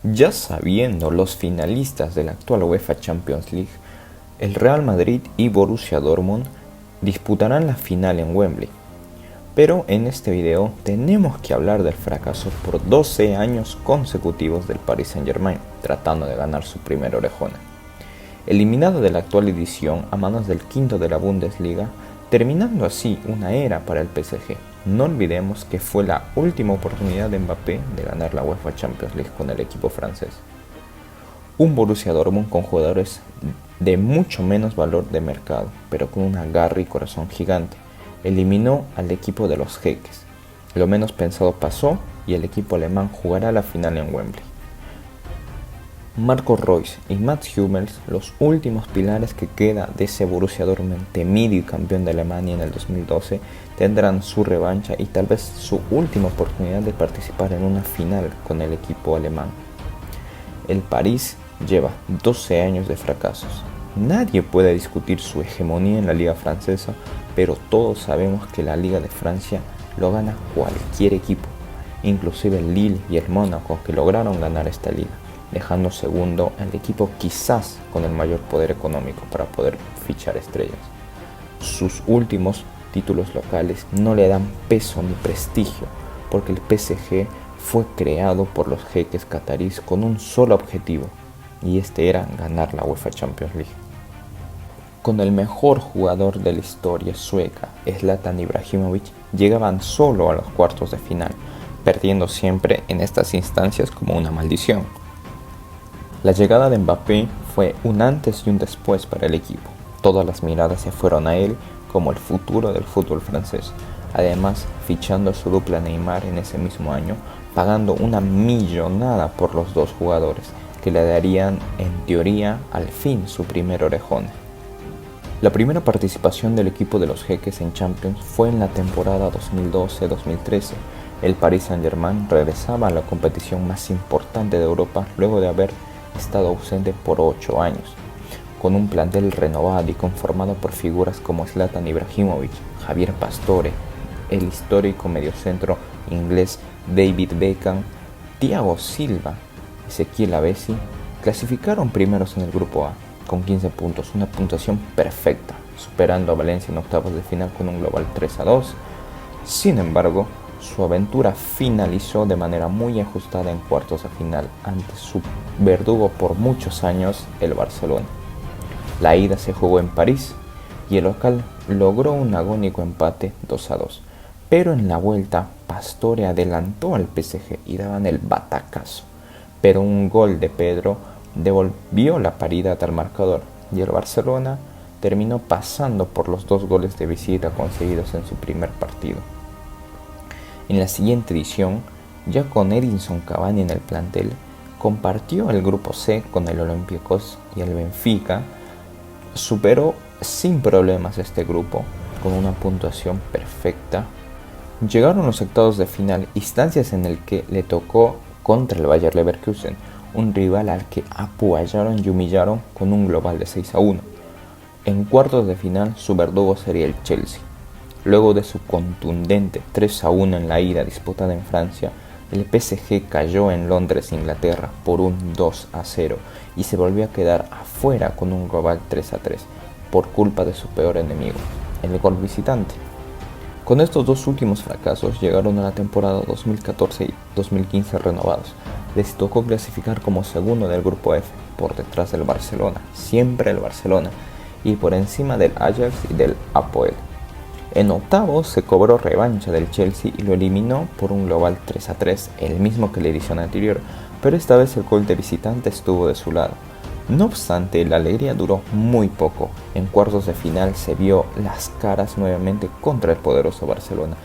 Ya sabiendo los finalistas de la actual UEFA Champions League, el Real Madrid y Borussia Dortmund disputarán la final en Wembley. Pero en este video tenemos que hablar del fracaso por 12 años consecutivos del Paris Saint-Germain, tratando de ganar su primera orejona. Eliminado de la actual edición a manos del quinto de la Bundesliga, terminando así una era para el PSG. No olvidemos que fue la última oportunidad de Mbappé de ganar la UEFA Champions League con el equipo francés. Un Borussia Dortmund con jugadores de mucho menos valor de mercado, pero con una garra y corazón gigante, eliminó al equipo de los jeques. Lo menos pensado pasó y el equipo alemán jugará la final en Wembley. Marco Reus y Mats Hummels, los últimos pilares que queda de ese Borussia Dortmund temido y campeón de Alemania en el 2012, tendrán su revancha y tal vez su última oportunidad de participar en una final con el equipo alemán. El París lleva 12 años de fracasos. Nadie puede discutir su hegemonía en la liga francesa, pero todos sabemos que la liga de Francia lo gana cualquier equipo, inclusive el Lille y el Mónaco, que lograron ganar esta liga, dejando segundo al equipo quizás con el mayor poder económico para poder fichar estrellas. Sus últimos títulos locales no le dan peso ni prestigio, porque el PSG fue creado por los jeques catarís con un solo objetivo, y este era ganar la UEFA Champions League. Con el mejor jugador de la historia sueca, Zlatan Ibrahimovic, llegaban solo a los cuartos de final, perdiendo siempre en estas instancias como una maldición. La llegada de Mbappé fue un antes y un después para el equipo. Todas las miradas se fueron a él como el futuro del fútbol francés. Además, fichando a su dupla Neymar en ese mismo año, pagando una millonada por los dos jugadores, que le darían, en teoría, al fin su primer orejón. La primera participación del equipo de los jeques en Champions fue en la temporada 2012-2013. El Paris Saint-Germain regresaba a la competición más importante de Europa luego de haber estado ausente por 8 años, con un plantel renovado y conformado por figuras como Zlatan Ibrahimovic, Javier Pastore, el histórico mediocentro inglés David Beckham, Thiago Silva, Ezequiel Lavezzi, clasificaron primeros en el grupo A con 15 puntos, una puntuación perfecta, superando a Valencia en octavos de final con un global 3-2. Sin embargo, su aventura finalizó de manera muy ajustada en cuartos de final ante su verdugo por muchos años, el Barcelona. La ida se jugó en París y el local logró un agónico empate 2-2, pero en la vuelta Pastore adelantó al PSG y daban el batacazo, pero un gol de Pedro devolvió la paridad al marcador y el Barcelona terminó pasando por los 2 goles de visita conseguidos en su primer partido. En la siguiente edición, ya con Edinson Cavani en el plantel, compartió el grupo C con el Olympiacos y el Benfica. Superó sin problemas este grupo con una puntuación perfecta. Llegaron los octavos de final, instancias en el que le tocó contra el Bayer Leverkusen, un rival al que apoyaron y humillaron con un global de 6-1. En cuartos de final su verdugo sería el Chelsea. Luego de su contundente 3-1 en la ida disputada en Francia, el PSG cayó en Londres, Inglaterra, por un 2-0 y se volvió a quedar afuera con un global 3-3 por culpa de su peor enemigo, el gol visitante. Con estos dos últimos fracasos llegaron a la temporada 2014 y 2015 renovados. Les tocó clasificar como segundo del grupo F, por detrás del Barcelona, siempre el Barcelona, y por encima del Ajax y del Apoel. En octavos se cobró revancha del Chelsea y lo eliminó por un global 3-3, el mismo que la edición anterior, pero esta vez el gol de visitante estuvo de su lado. No obstante, la alegría duró muy poco. En cuartos de final se vio las caras nuevamente contra el poderoso Barcelona.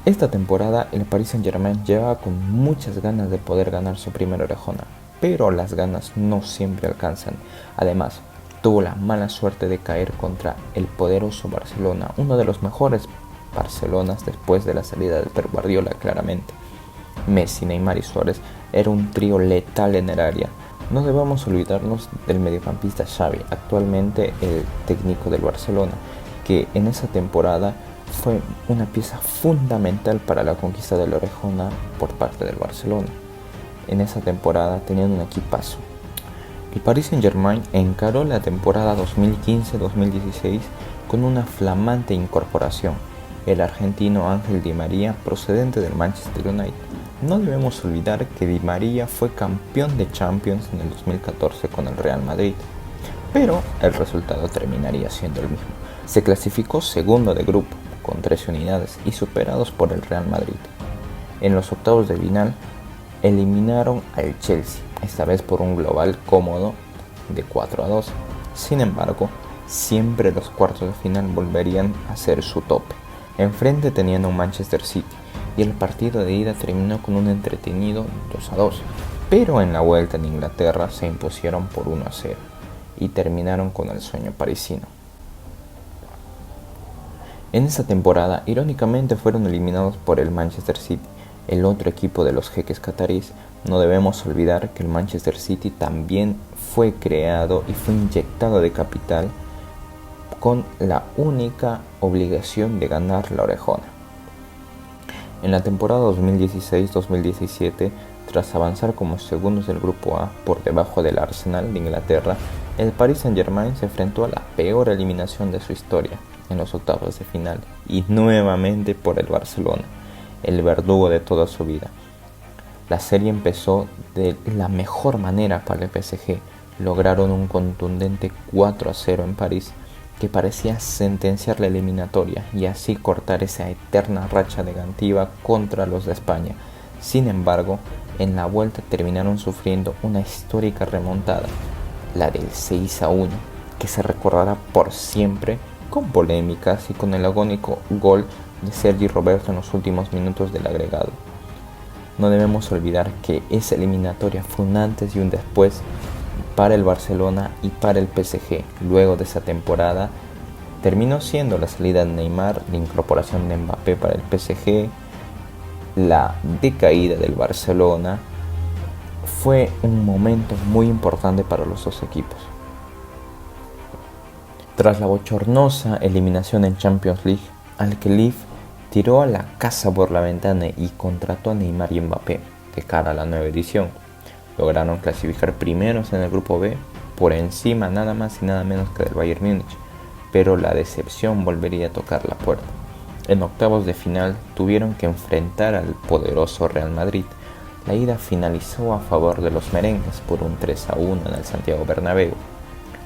Esta temporada el Paris Saint-Germain llevaba con muchas ganas de poder ganar su primera orejona, pero las ganas no siempre alcanzan. Además, tuvo la mala suerte de caer contra el poderoso Barcelona, uno de los mejores Barcelonas después de la salida de Pep Guardiola, claramente. Messi, Neymar y Suárez era un trío letal en el área. No debemos olvidarnos del mediocampista Xavi, actualmente el técnico del Barcelona, que en esa temporada fue una pieza fundamental para la conquista de la orejona por parte del Barcelona. en esa temporada tenían un equipazo. El Paris Saint-Germain encaró la temporada 2015-2016 con una flamante incorporación, el argentino Ángel Di María procedente del Manchester United. No debemos olvidar que Di María fue campeón de Champions en el 2014 con el Real Madrid, pero el resultado terminaría siendo el mismo. Se clasificó segundo de grupo con 13 unidades y superados por el Real Madrid. En los octavos de final eliminaron al Chelsea, esta vez por un global cómodo de 4-2. Sin embargo, siempre los cuartos de final volverían a ser su tope. Enfrente tenían un Manchester City y el partido de ida terminó con un entretenido 2-2, pero en la vuelta en Inglaterra se impusieron por 1-0 y terminaron con el sueño parisino. En esa temporada, irónicamente, fueron eliminados por el Manchester City, el otro equipo de los jeques cataríes. No debemos olvidar que el Manchester City también fue creado y fue inyectado de capital con la única obligación de ganar la orejona. En la temporada 2016-2017, tras avanzar como segundos del Grupo A por debajo del Arsenal de Inglaterra, el Paris Saint-Germain se enfrentó a la peor eliminación de su historia en los octavos de final y nuevamente por el Barcelona, el verdugo de toda su vida. La serie empezó de la mejor manera para el PSG. Lograron un contundente 4-0 en París que parecía sentenciar la eliminatoria y así cortar esa eterna racha negativa contra los de España. Sin embargo, en la vuelta terminaron sufriendo una histórica remontada, la del 6-1, que se recordará por siempre con polémicas y con el agónico gol de Sergi Roberto en los últimos minutos del agregado. No debemos olvidar que esa eliminatoria fue un antes y un después para el Barcelona y para el PSG. Luego de esa temporada terminó siendo la salida de Neymar, la incorporación de Mbappé para el PSG, la decaída del Barcelona. Fue un momento muy importante para los dos equipos. Tras la bochornosa eliminación en Champions League, Al-Khelaifi tiró a la casa por la ventana y contrató a Neymar y Mbappé de cara a la nueva edición. Lograron clasificar primeros en el grupo B, por encima nada más y nada menos que del Bayern Múnich, pero la decepción volvería a tocar la puerta. En octavos de final tuvieron que enfrentar al poderoso Real Madrid. La ida finalizó a favor de los merengues por un 3-1 en el Santiago Bernabéu.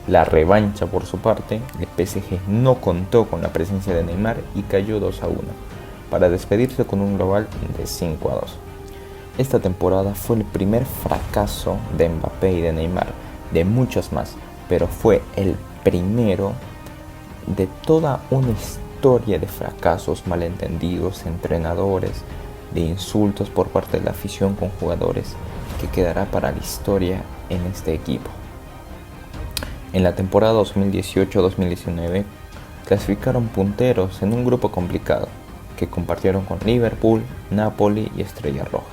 La revancha, por su parte, el PSG no contó con la presencia de Neymar y cayó 2-1, para despedirse con un global de 5-2. Esta temporada fue el primer fracaso de Mbappé y de Neymar, de muchos más, pero fue el primero de toda una historia de fracasos, malentendidos, entrenadores, de insultos por parte de la afición con jugadores, que quedará para la historia en este equipo. En la temporada 2018-2019 clasificaron punteros en un grupo complicado que compartieron con Liverpool, Napoli y Estrella Roja.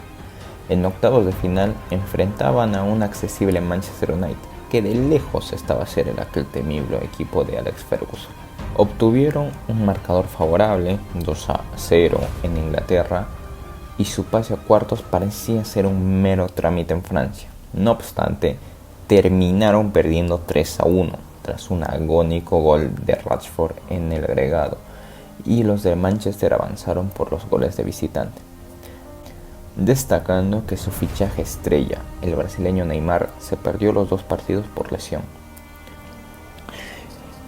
En octavos de final enfrentaban a un accesible Manchester United, que de lejos estaba ser el aquel temible equipo de Alex Ferguson. Obtuvieron un marcador favorable, 2-0 en Inglaterra, y su pase a cuartos parecía ser un mero trámite en Francia. No obstante, terminaron perdiendo 3-1 tras un agónico gol de Rashford en el agregado, y los de Manchester avanzaron por los goles de visitante, destacando que su fichaje estrella, el brasileño Neymar, se perdió los dos partidos por lesión.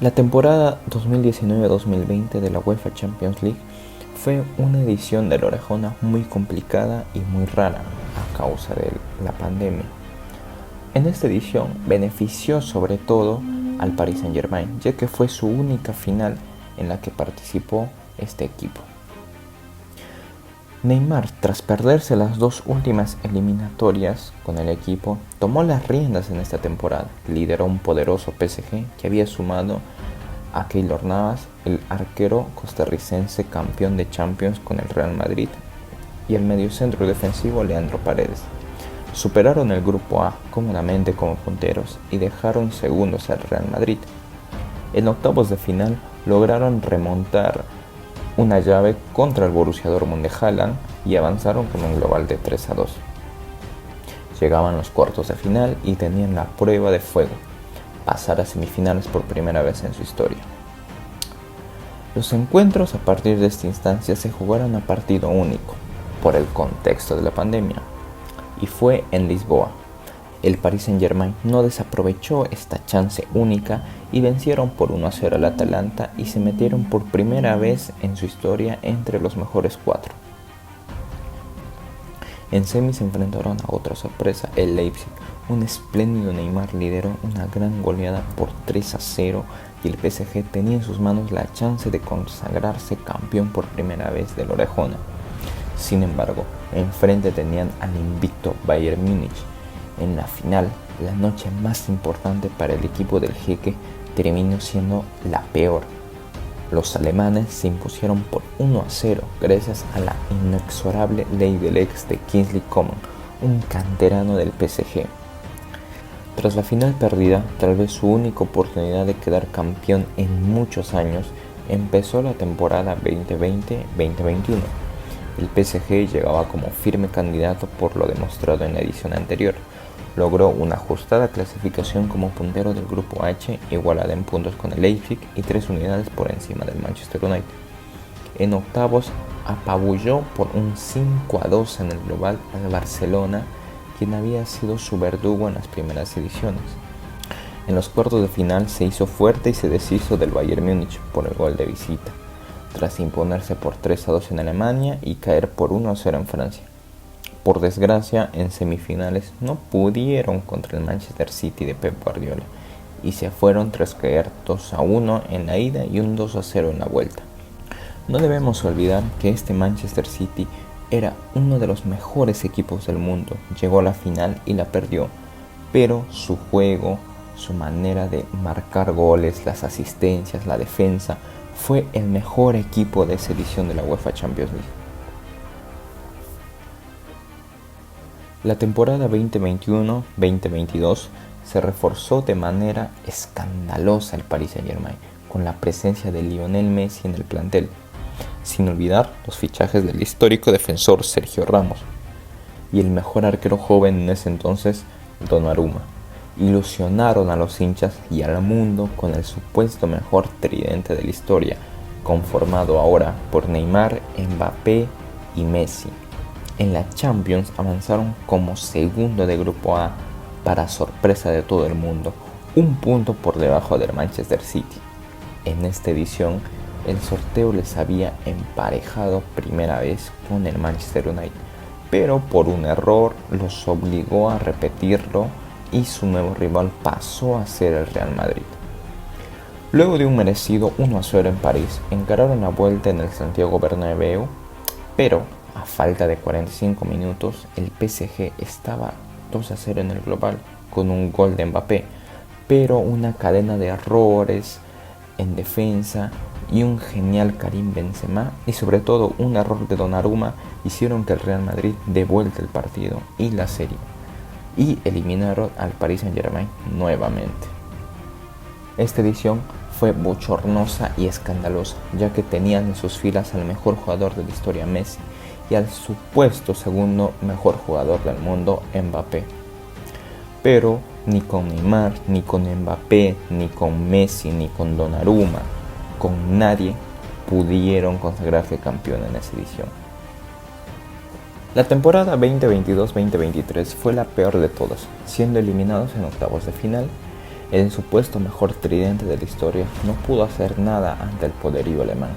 La temporada 2019-2020 de la UEFA Champions League fue una edición de la orejona muy complicada y muy rara a causa de la pandemia. En esta edición benefició sobre todo al Paris Saint-Germain, ya que fue su única final en la que participó este equipo. Neymar, tras perderse las dos últimas eliminatorias con el equipo, tomó las riendas en esta temporada. Lideró un poderoso PSG que había sumado a Keylor Navas, el arquero costarricense campeón de Champions con el Real Madrid, y el mediocentro defensivo Leandro Paredes. Superaron el grupo A cómodamente como punteros y dejaron segundos al Real Madrid. En octavos de final lograron remontar una llave contra el Borussia Dortmund de Haaland y avanzaron con un global de 3-2. Llegaban los cuartos de final y tenían la prueba de fuego: pasar a semifinales por primera vez en su historia. Los encuentros a partir de esta instancia se jugaron a partido único, por el contexto de la pandemia, y fue en Lisboa. El Paris Saint-Germain no desaprovechó esta chance única y vencieron por 1-0 al Atalanta y se metieron por primera vez en su historia entre los mejores 4. En semis se enfrentaron a otra sorpresa, el Leipzig. Un espléndido Neymar lideró una gran goleada por 3-0 y el PSG tenía en sus manos la chance de consagrarse campeón por primera vez del Orejona. Sin embargo, enfrente tenían al invicto Bayern Múnich. En la final, la noche más importante para el equipo del Jeque terminó siendo la peor. Los alemanes se impusieron por 1-0 gracias a la inexorable ley del ex de Kingsley Coman, un canterano del PSG. Tras la final perdida, tal vez su única oportunidad de quedar campeón en muchos años, empezó la temporada 2020-2021. El PSG llegaba como firme candidato por lo demostrado en la edición anterior. Logró una ajustada clasificación como puntero del grupo H, igualada en puntos con el Leipzig y 3 unidades por encima del Manchester United. En octavos apabulló por un 5-2 en el global al Barcelona, quien había sido su verdugo en las primeras ediciones. En los cuartos de final se hizo fuerte y se deshizo del Bayern Múnich por el gol de visita, tras imponerse por 3-2 en Alemania y caer por 1-0 en Francia. Por desgracia, en semifinales no pudieron contra el Manchester City de Pep Guardiola y se fueron tras caer 2-1 en la ida y un 2-0 en la vuelta. No debemos olvidar que este Manchester City era uno de los mejores equipos del mundo. Llegó a la final y la perdió, pero su juego, su manera de marcar goles, las asistencias, la defensa, fue el mejor equipo de esa edición de la UEFA Champions League. La temporada 2021-2022 se reforzó de manera escandalosa el Paris Saint-Germain con la presencia de Lionel Messi en el plantel, sin olvidar los fichajes del histórico defensor Sergio Ramos y el mejor arquero joven en ese entonces, Donnarumma. Ilusionaron a los hinchas y al mundo con el supuesto mejor tridente de la historia, conformado ahora por Neymar, Mbappé y Messi. En la Champions avanzaron como segundo de grupo A, para sorpresa de todo el mundo, un punto por debajo del Manchester City. En esta edición, el sorteo les había emparejado primera vez con el Manchester United, pero por un error los obligó a repetirlo y su nuevo rival pasó a ser el Real Madrid. Luego de un merecido 1-0 en París, encararon la vuelta en el Santiago Bernabéu, pero a falta de 45 minutos, el PSG estaba 2-0 en el global con un gol de Mbappé, pero una cadena de errores en defensa y un genial Karim Benzema y sobre todo un error de Donnarumma hicieron que el Real Madrid devuelva el partido y la serie y eliminaron al Paris Saint-Germain nuevamente. Esta edición fue bochornosa y escandalosa, ya que tenían en sus filas al mejor jugador de la historia, Messi, y al supuesto segundo mejor jugador del mundo, Mbappé. Pero ni con Neymar, ni con Mbappé, ni con Messi, ni con Donnarumma, con nadie pudieron consagrarse campeón en esa edición. La temporada 2022-2023 fue la peor de todas, siendo eliminados en octavos de final. El supuesto mejor tridente de la historia no pudo hacer nada ante el poderío alemán.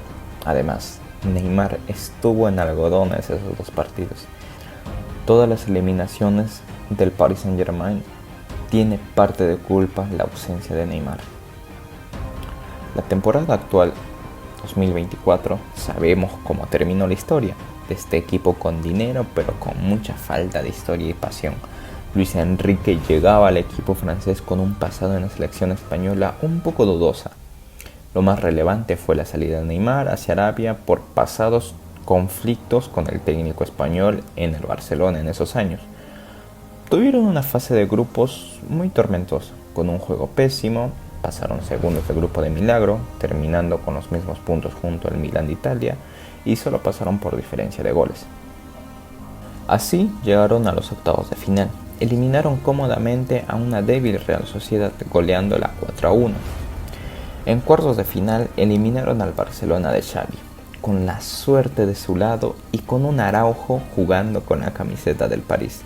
Además, Neymar estuvo en algodones esos dos partidos. Todas las eliminaciones del Paris Saint-Germain tiene parte de culpa la ausencia de Neymar. La temporada actual, 2024, sabemos cómo terminó la historia de este equipo con dinero, pero con mucha falta de historia y pasión. Luis Enrique llegaba al equipo francés con un pasado en la selección española un poco dudosa. Lo más relevante fue la salida de Neymar hacia Arabia por pasados conflictos con el técnico español en el Barcelona en esos años. Tuvieron una fase de grupos muy tormentosa, con un juego pésimo, pasaron segundos del grupo de milagro, terminando con los mismos puntos junto al Milan de Italia, y solo pasaron por diferencia de goles. Así llegaron a los octavos de final, eliminaron cómodamente a una débil Real Sociedad goleándola 4-1. En cuartos de final eliminaron al Barcelona de Xavi, con la suerte de su lado y con un Araujo jugando con la camiseta del París.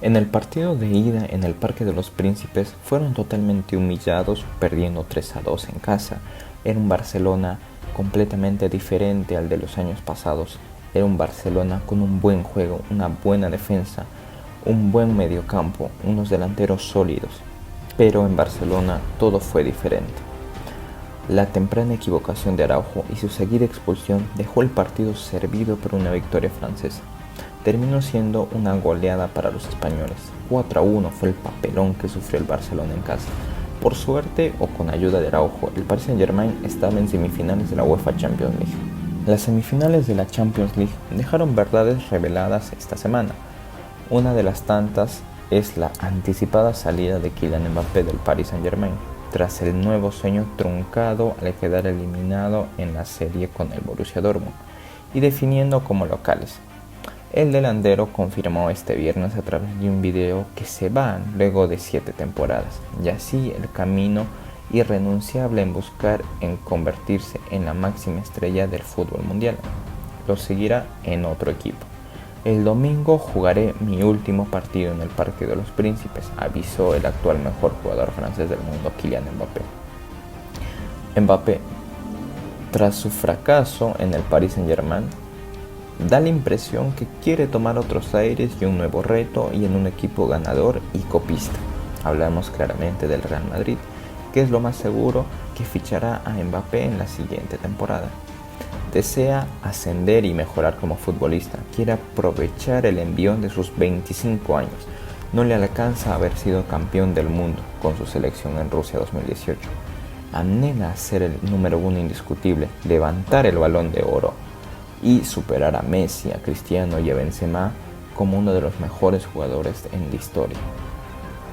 En el partido de ida en el Parque de los Príncipes fueron totalmente humillados, perdiendo 3-2 en casa. Era un Barcelona completamente diferente al de los años pasados. Era un Barcelona con un buen juego, una buena defensa, un buen mediocampo, unos delanteros sólidos. Pero en Barcelona todo fue diferente. La temprana equivocación de Araujo y su seguida expulsión dejó el partido servido por una victoria francesa. Terminó siendo una goleada para los españoles. 4-1 fue el papelón que sufrió el Barcelona en casa. Por suerte o con ayuda de Araujo, el Paris Saint-Germain estaba en semifinales de la UEFA Champions League. Las semifinales de la Champions League dejaron verdades reveladas esta semana. Una de las tantas es la anticipada salida de Kylian Mbappé del Paris Saint-Germain, tras el nuevo sueño truncado al quedar eliminado en la serie con el Borussia Dortmund y definiendo como locales. El delantero confirmó este viernes a través de un video que se va luego de 7 temporadas, y así el camino irrenunciable en buscar en convertirse en la máxima estrella del fútbol mundial. Lo seguirá en otro equipo. El domingo jugaré mi último partido en el Parque de los Príncipes, avisó el actual mejor jugador francés del mundo, Kylian Mbappé. Mbappé, tras su fracaso en el Paris Saint-Germain, da la impresión que quiere tomar otros aires y un nuevo reto y en un equipo ganador y copista. Hablamos claramente del Real Madrid, que es lo más seguro que fichará a Mbappé en la siguiente temporada. Desea ascender y mejorar como futbolista, quiere aprovechar el envión de sus 25 años. No le alcanza haber sido campeón del mundo con su selección en Rusia 2018. Anhela ser el número 1 indiscutible, levantar el Balón de Oro y superar a Messi, a Cristiano y a Benzema como uno de los mejores jugadores en la historia.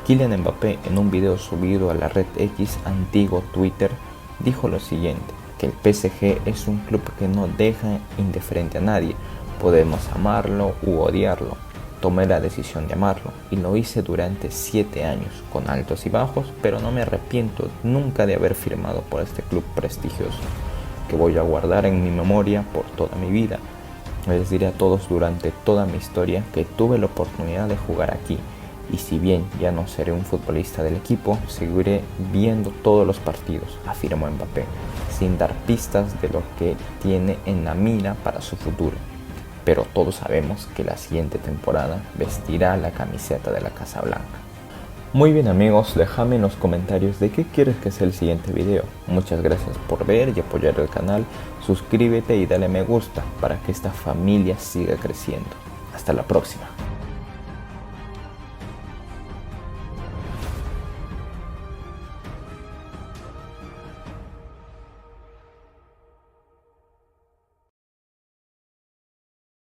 Kylian Mbappé, en un video subido a la red X, antiguo Twitter, dijo lo siguiente, que el PSG es un club que no deja indiferente a nadie. Podemos amarlo u odiarlo. Tomé la decisión de amarlo y lo hice durante 7 años, con altos y bajos, pero no me arrepiento nunca de haber firmado por este club prestigioso, que voy a guardar en mi memoria por toda mi vida. Les diré a todos durante toda mi historia que tuve la oportunidad de jugar aquí, y si bien ya no seré un futbolista del equipo, seguiré viendo todos los partidos, afirmó Mbappé, sin dar pistas de lo que tiene en la mira para su futuro. Pero todos sabemos que la siguiente temporada vestirá la camiseta de la Casa Blanca. Muy bien amigos, déjame en los comentarios de qué quieres que sea el siguiente video. Muchas gracias por ver y apoyar el canal. Suscríbete y dale me gusta para que esta familia siga creciendo. Hasta la próxima.